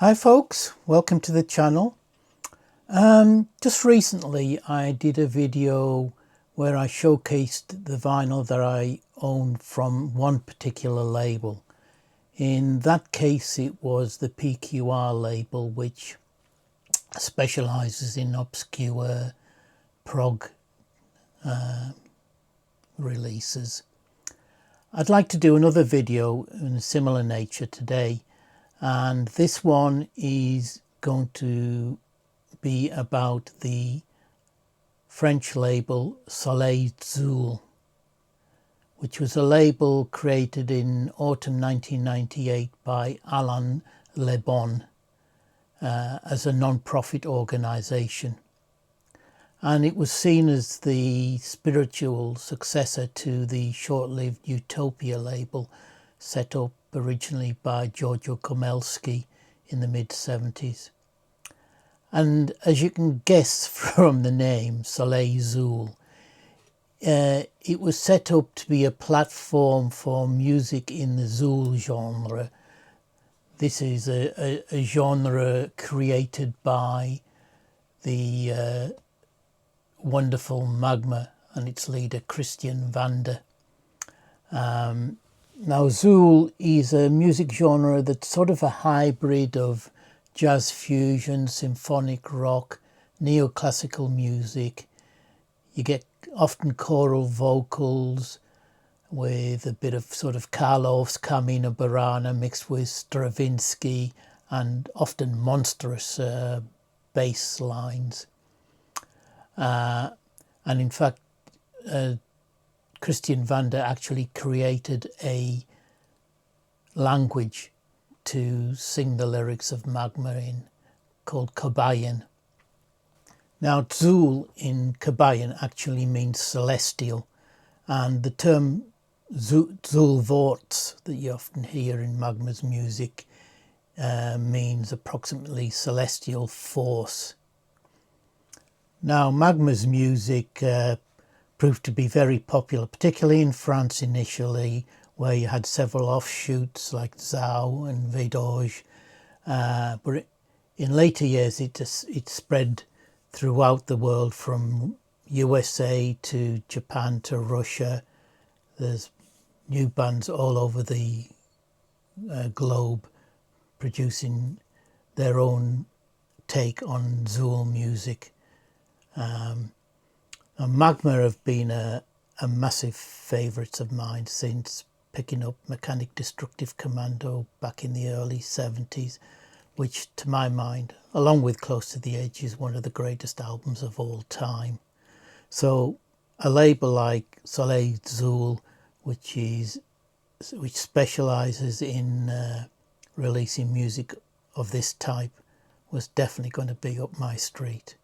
Hi folks, welcome to the channel. Just recently I did a video where I showcased the vinyl that I own from one particular label. In that case it was the PQR label, which specialises in obscure prog releases. I'd like to do another video in a similar nature today, and this one is going to be about the French label Soleil Zeuhl, which was a label created in autumn 1998 by Alain Lebon as a non-profit organisation. And it was seen as the spiritual successor to the short-lived Utopia label set up originally by Giorgio Komelski in the mid-70s. And as you can guess from the name Soleil Zeuhl, it was set up to be a platform for music in the Zeuhl genre. This is a genre created by the wonderful Magma and its leader Christian Vander. Now Zeuhl is a music genre that's sort of a hybrid of jazz fusion, symphonic rock, neoclassical music. You get often choral vocals with a bit of sort of Karloff's Carmina Burana mixed with Stravinsky, and often monstrous bass lines. And in fact, Christian Vander actually created a language to sing the lyrics of Magma in, called Kabayan. Now Zeuhl in Kabayan actually means celestial, and the term Zeuhlworts that you often hear in Magma's music means approximately celestial force. Now Magma's music proved to be very popular, particularly in France initially, where you had several offshoots like Zao and Vedoge, but in later years it spread throughout the world, from USA to Japan to Russia. There's new bands all over the globe producing their own take on Zeuhl music. Magma have been a massive favourites of mine since picking up Mechanic Destructive Commando back in the early 70s, which to my mind, along with Close to the Edge, is one of the greatest albums of all time. So a label like Soleil Zeuhl, which specialises in releasing music of this type, was definitely going to be up my street.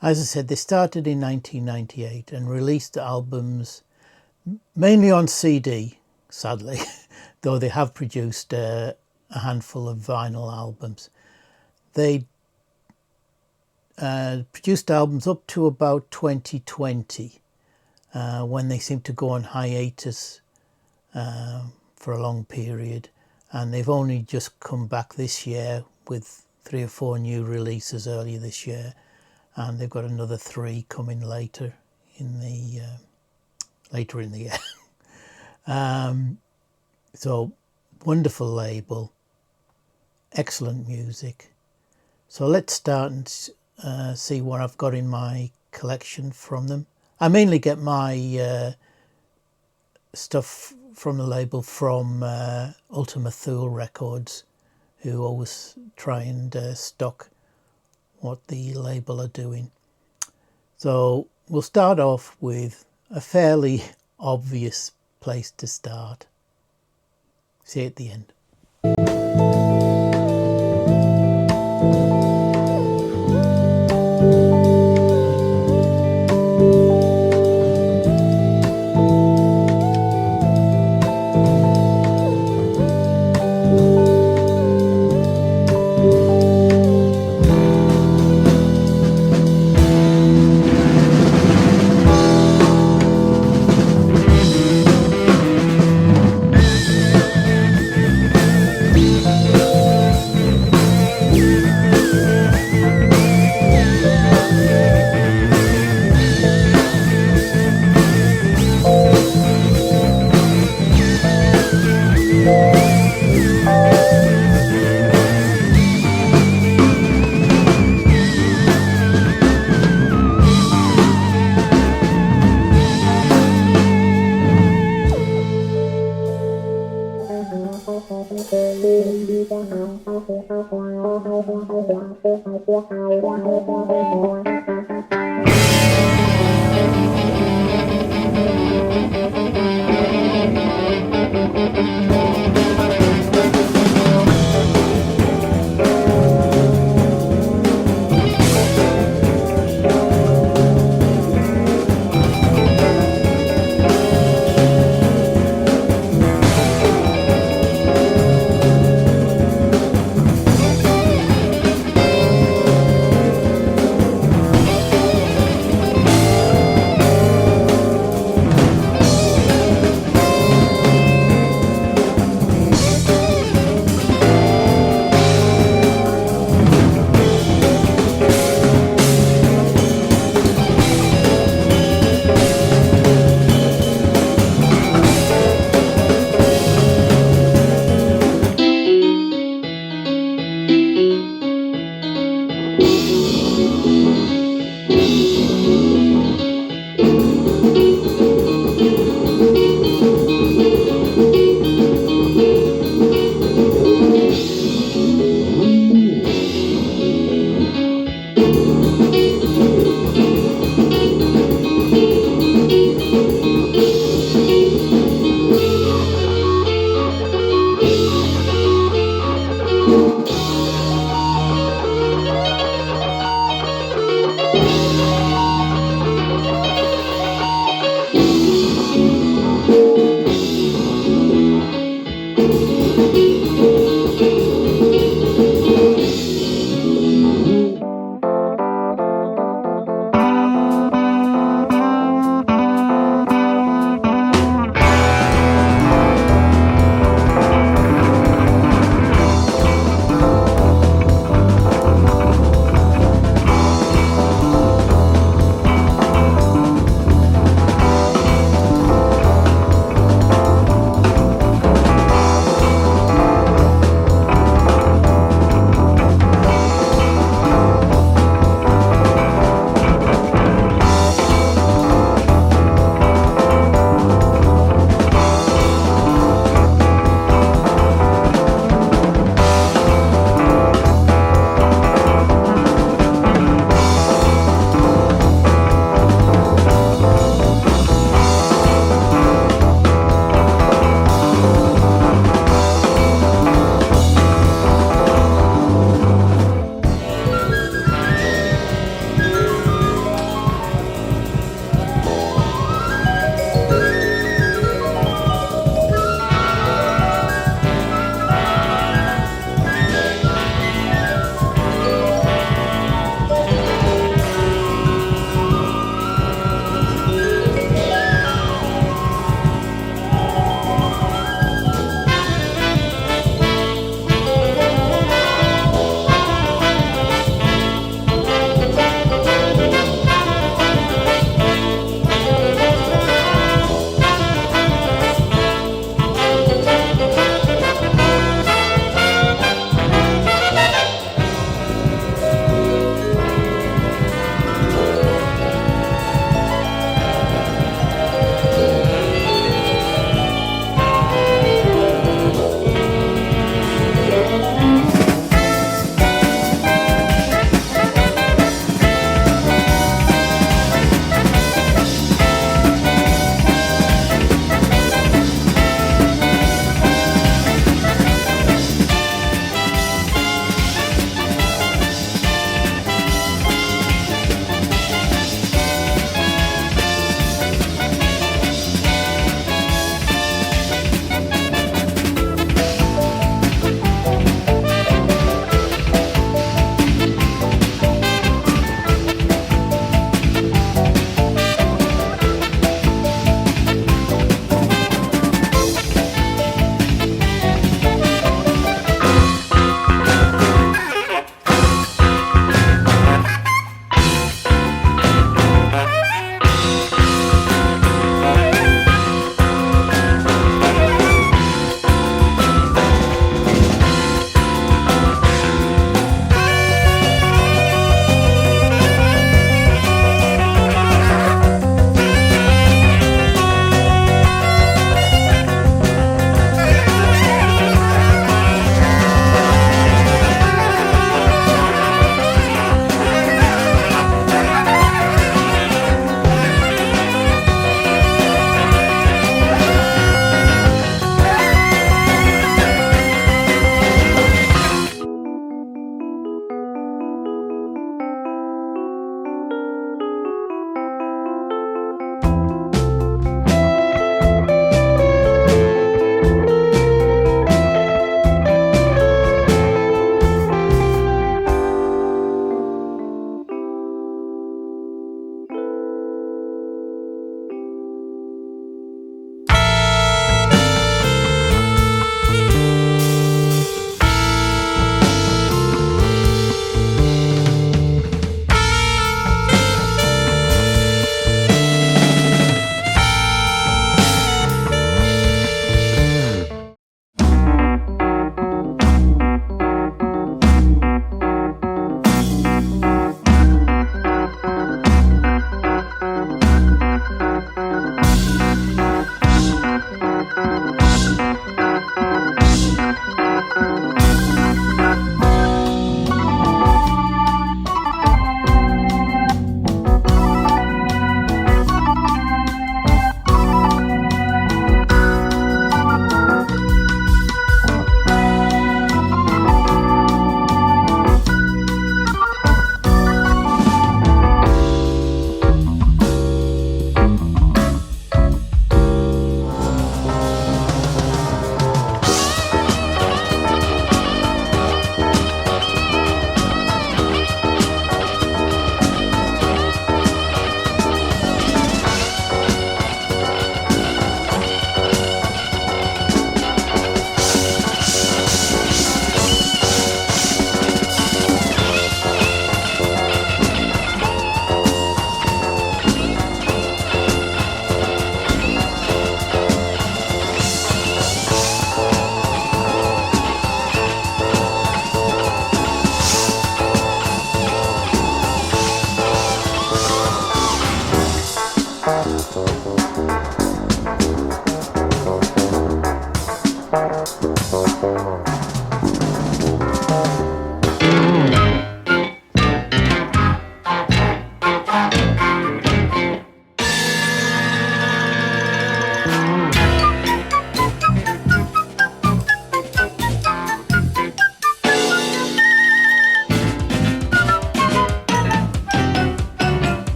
As I said, they started in 1998 and released albums mainly on CD, sadly, though they have produced a handful of vinyl albums. They produced albums up to about 2020, when they seemed to go on hiatus for a long period, and they've only just come back this year with 3 or 4 new releases earlier this year. And they've got another 3 coming later in the year. So wonderful label, excellent music. So let's start and see what I've got in my collection from them. I mainly get my stuff from the label from Ultima Thule Records, who always try and stock what the label are doing. So we'll start off with a fairly obvious place to start. See you at the end.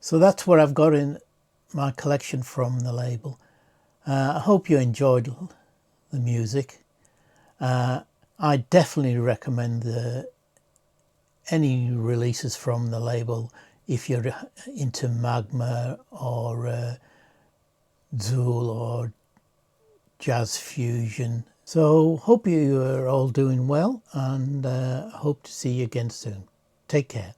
So that's what I've got in my collection from the label. I hope you enjoyed the music. I definitely recommend any releases from the label if you're into Magma or Zeuhl or jazz fusion. So hope you are all doing well, and hope to see you again soon. Take care.